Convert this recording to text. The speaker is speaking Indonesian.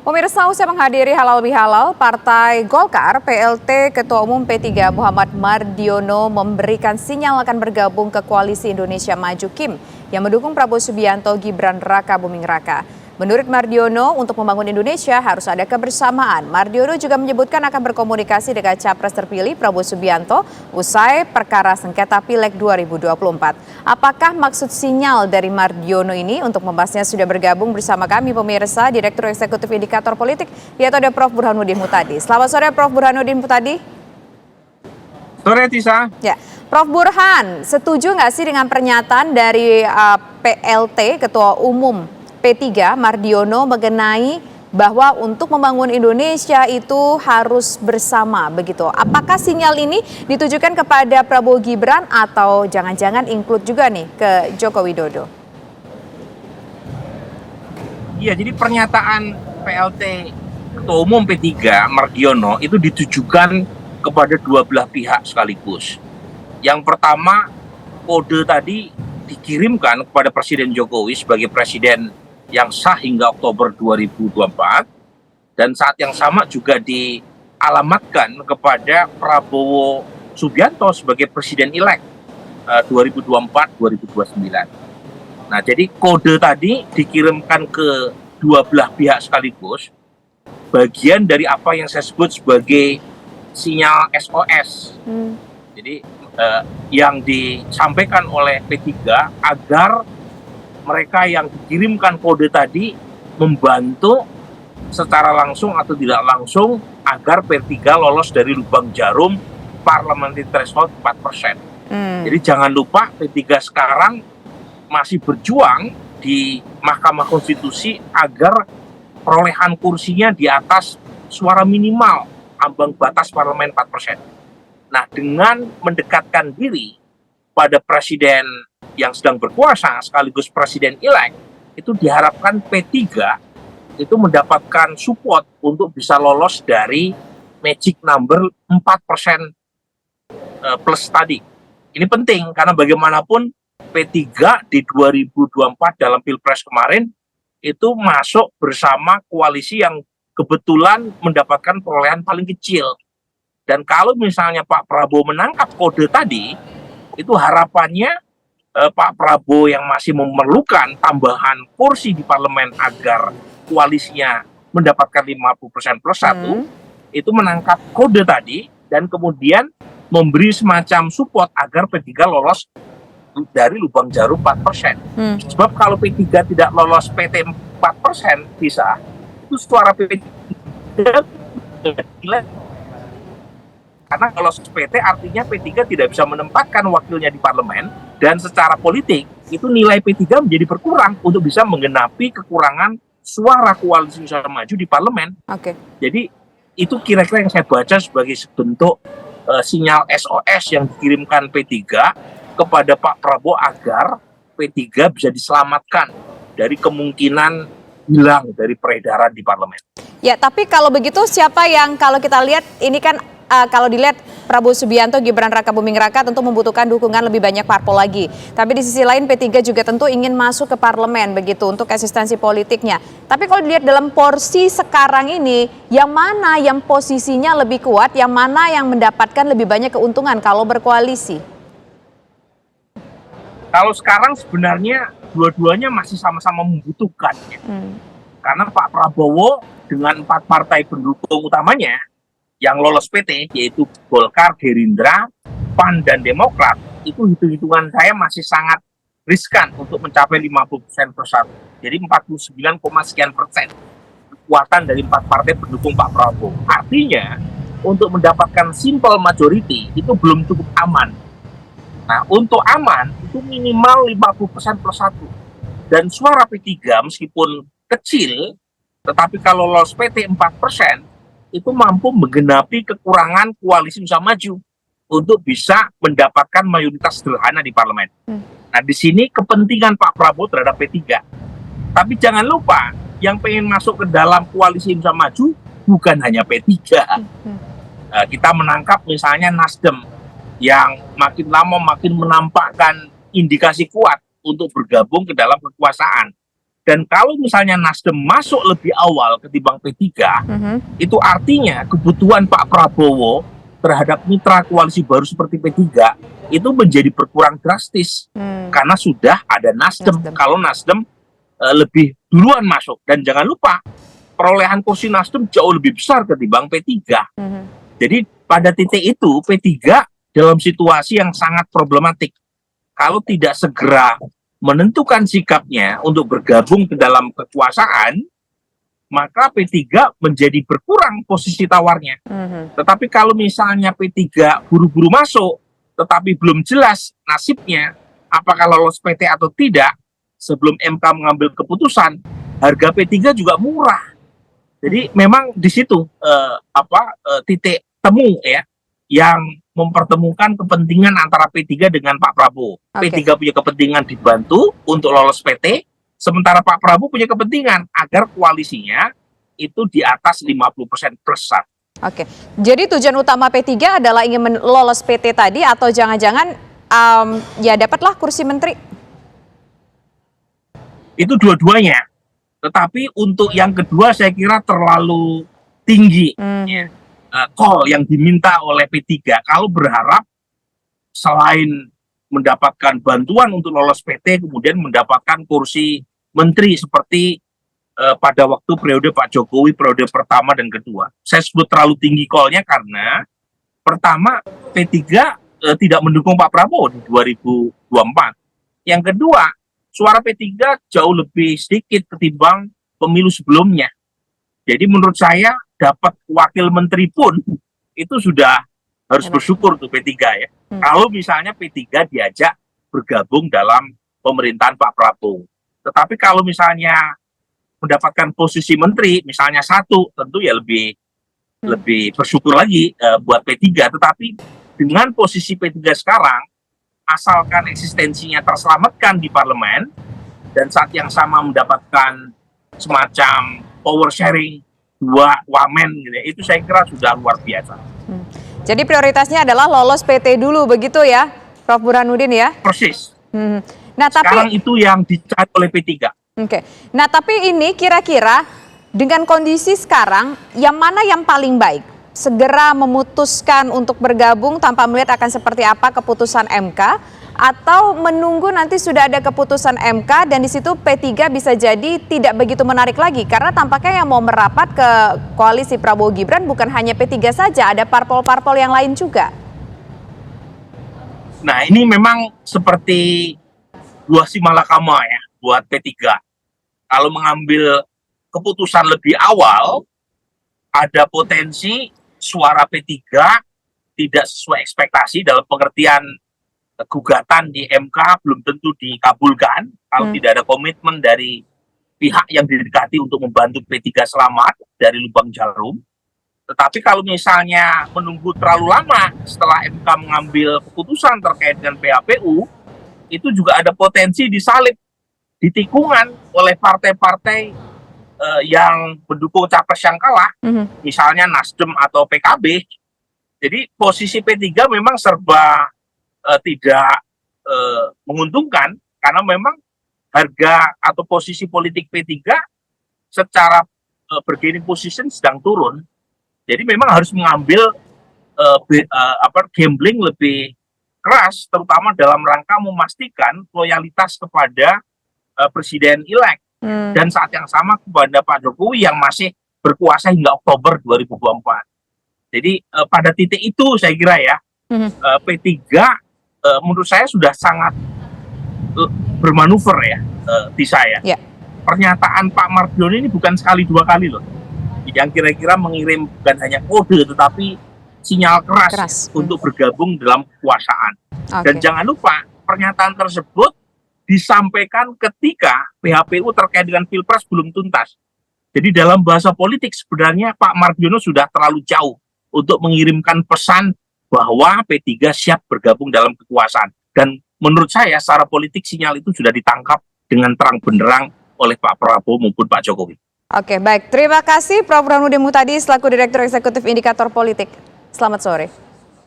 Pemirsa, usai menghadiri halal bihalal, Partai Golkar PLT Ketua Umum P3 Muhammad Mardiono memberikan sinyal akan bergabung ke Koalisi Indonesia Maju KIM yang mendukung Prabowo Subianto Gibran Raka Buming Raka. Menurut Mardiono, untuk membangun Indonesia harus ada kebersamaan. Mardiono juga menyebutkan akan berkomunikasi dengan Capres terpilih Prabowo Subianto usai perkara sengketa Pileg 2024. Apakah maksud sinyal dari Mardiono ini? Untuk membahasnya sudah bergabung bersama kami pemirsa Direktur Eksekutif Indikator Politik, yaitu ada Prof. Burhanuddin Muhtadi. Selamat sore Prof. Burhanuddin Muhtadi. Sore Tisa. Ya, Prof. Burhan, setuju nggak sih dengan pernyataan dari PLT Ketua Umum P3 Mardiono mengenai bahwa untuk membangun Indonesia itu harus bersama begitu? Apakah sinyal ini ditujukan kepada Prabowo Gibran atau jangan-jangan include juga nih ke Joko Widodo? Iya, jadi pernyataan PLT Ketua Umum P3 Mardiono itu ditujukan kepada dua belah pihak sekaligus. Yang pertama, kode tadi dikirimkan kepada Presiden Jokowi sebagai presiden yang sah hingga Oktober 2024, dan saat yang sama juga dialamatkan kepada Prabowo Subianto sebagai presiden-elek 2024-2029. Nah, jadi kode tadi dikirimkan ke dua belah pihak sekaligus, bagian dari apa yang saya sebut sebagai sinyal SOS. Jadi yang disampaikan oleh P3 agar mereka yang dikirimkan kode tadi membantu secara langsung atau tidak langsung agar P3 lolos dari lubang jarum parliamentary threshold 4%. Jadi jangan lupa P3 sekarang masih berjuang di Mahkamah Konstitusi agar perolehan kursinya di atas suara minimal ambang batas parlemen 4%. Nah, dengan mendekatkan diri pada presiden yang sedang berkuasa sekaligus presiden-elek, itu diharapkan P3 itu mendapatkan support untuk bisa lolos dari magic number 4% plus tadi. Ini penting karena bagaimanapun P3 di 2024 dalam Pilpres kemarin itu masuk bersama koalisi yang kebetulan mendapatkan perolehan paling kecil. Dan kalau misalnya Pak Prabowo menangkap kode tadi, itu harapannya Pak Prabowo yang masih memerlukan tambahan kursi di parlemen agar koalisinya mendapatkan 50% plus 1, itu menangkap kode tadi dan kemudian memberi semacam support agar P3 lolos dari lubang jarum 4%. Sebab kalau P3 tidak lolos PT 4% bisa, itu suara P3 karena kalau PT artinya P3 tidak bisa menempatkan wakilnya di parlemen, dan secara politik itu nilai P3 menjadi berkurang untuk bisa menggenapi kekurangan suara koalisi Indonesia Maju di parlemen. Jadi itu kira-kira yang saya baca sebagai bentuk sinyal SOS yang dikirimkan P3 kepada Pak Prabowo agar P3 bisa diselamatkan dari kemungkinan hilang dari peredaran di parlemen. Ya, tapi kalau begitu siapa yang kalau kita lihat ini kan kalau dilihat Prabowo Subianto, Gibran Raka Buming Raka tentu membutuhkan dukungan lebih banyak parpol lagi. Tapi di sisi lain P3 juga tentu ingin masuk ke parlemen begitu untuk eksistensi politiknya. Tapi kalau dilihat dalam porsi sekarang ini, yang mana yang posisinya lebih kuat, yang mana yang mendapatkan lebih banyak keuntungan kalau berkoalisi? Kalau sekarang sebenarnya dua-duanya masih sama-sama membutuhkan. Karena Pak Prabowo dengan 4 partai pendukung utamanya yang lolos PT, yaitu Golkar, Gerindra, PAN, dan Demokrat, itu hitung-hitungan saya masih sangat riskan untuk mencapai 50% plus 1. Jadi 49, sekian persen kekuatan dari 4 partai pendukung Pak Prabowo. Artinya, untuk mendapatkan simple majority itu belum cukup aman. Nah, untuk aman, itu minimal 50% plus 1. Dan suara P3 meskipun kecil, tetapi kalau lolos PT 4%, itu mampu menggenapi kekurangan koalisi Indonesia Maju untuk bisa mendapatkan mayoritas sederhana di parlemen. Nah, di sini kepentingan Pak Prabowo terhadap P3. Tapi jangan lupa, yang pengen masuk ke dalam koalisi Indonesia Maju bukan hanya P3. Kita menangkap misalnya Nasdem yang makin lama makin menampakkan indikasi kuat untuk bergabung ke dalam kekuasaan. Dan kalau misalnya Nasdem masuk lebih awal ketimbang P3, itu artinya kebutuhan Pak Prabowo terhadap mitra koalisi baru seperti P3 itu menjadi berkurang drastis. Karena sudah ada Nasdem. Kalau Nasdem lebih duluan masuk. Dan jangan lupa, perolehan kursi Nasdem jauh lebih besar ketimbang P3. Jadi pada titik itu P3 dalam situasi yang sangat problematik. Kalau tidak segera menentukan sikapnya untuk bergabung ke dalam kekuasaan, maka P3 menjadi berkurang posisi tawarnya. Tetapi kalau misalnya P3 buru-buru masuk, tetapi belum jelas nasibnya, apakah lolos PT atau tidak, sebelum MK mengambil keputusan, harga P3 juga murah. Jadi memang di situ titik temu ya, yang mempertemukan kepentingan antara P3 dengan Pak Prabowo. P3 punya kepentingan dibantu untuk lolos PT, sementara Pak Prabowo punya kepentingan agar koalisinya itu di atas 50% plus. Oke, jadi tujuan utama P3 adalah ingin lolos PT tadi atau jangan-jangan ya dapatlah kursi menteri? Itu dua-duanya. Tetapi untuk yang kedua saya kira terlalu tinggi. Call yang diminta oleh P3 kalau berharap selain mendapatkan bantuan untuk lolos PT kemudian mendapatkan kursi menteri seperti pada waktu periode Pak Jokowi periode pertama dan kedua. Saya sebut terlalu tinggi call-nya karena pertama P3 tidak mendukung Pak Prabowo di 2024. Yang kedua, suara P3 jauh lebih sedikit ketimbang pemilu sebelumnya. Jadi menurut saya dapat wakil menteri pun itu sudah harus bersyukur tuh P3 ya. Kalau misalnya P3 diajak bergabung dalam pemerintahan Pak Prabowo. Tetapi kalau misalnya mendapatkan posisi menteri, misalnya satu, tentu ya lebih bersyukur lagi buat P3. Tetapi dengan posisi P3 sekarang, asalkan eksistensinya terselamatkan di parlemen, dan saat yang sama mendapatkan semacam power sharing, 2 wamen gitu ya, itu saya kira sudah luar biasa. Jadi prioritasnya adalah lolos PT dulu begitu ya, Prof. Burhanuddin ya? Persis. Nah, sekarang itu yang dicari oleh P3. Oke. Nah, tapi ini kira-kira dengan kondisi sekarang, yang mana yang paling baik? Segera memutuskan untuk bergabung tanpa melihat akan seperti apa keputusan MK, atau menunggu nanti sudah ada keputusan MK dan di situ P3 bisa jadi tidak begitu menarik lagi karena tampaknya yang mau merapat ke koalisi Prabowo Gibran bukan hanya P3 saja, ada parpol-parpol yang lain juga. Nah, ini memang seperti buah si malakama ya buat P3. Kalau mengambil keputusan lebih awal, ada potensi suara P3 tidak sesuai ekspektasi dalam pengertian gugatan di MK belum tentu dikabulkan kalau tidak ada komitmen dari pihak yang didekati untuk membantu P3 selamat dari lubang jarum. Tetapi kalau misalnya menunggu terlalu lama setelah MK mengambil keputusan terkait dengan PHPU, itu juga ada potensi disalib di tikungan oleh partai-partai yang mendukung capres yang kalah, misalnya Nasdem atau PKB. Jadi posisi P3 memang serba tidak menguntungkan karena memang harga atau posisi politik P3 secara bargaining position sedang turun. Jadi memang harus mengambil gambling lebih keras, terutama dalam rangka memastikan loyalitas kepada presiden-elek dan saat yang sama kepada Pak Jokowi yang masih berkuasa hingga Oktober 2024. Jadi pada titik itu saya kira ya P3 menurut saya sudah sangat bermanuver ya di saya. Pernyataan Pak Mardiono ini bukan sekali 2 kali loh, yang kira-kira mengirim bukan hanya kode tetapi sinyal keras untuk bergabung dalam kekuasaan. Dan jangan lupa pernyataan tersebut disampaikan ketika PHPU terkait dengan Pilpres belum tuntas. Jadi dalam bahasa politik sebenarnya Pak Mardiono sudah terlalu jauh untuk mengirimkan pesan bahwa P3 siap bergabung dalam kekuasaan. Dan menurut saya secara politik sinyal itu sudah ditangkap dengan terang benderang oleh Pak Prabowo maupun Pak Jokowi. Oke, baik. Terima kasih Prof. Burhanuddin Muhtadi selaku Direktur Eksekutif Indikator Politik. Selamat sore.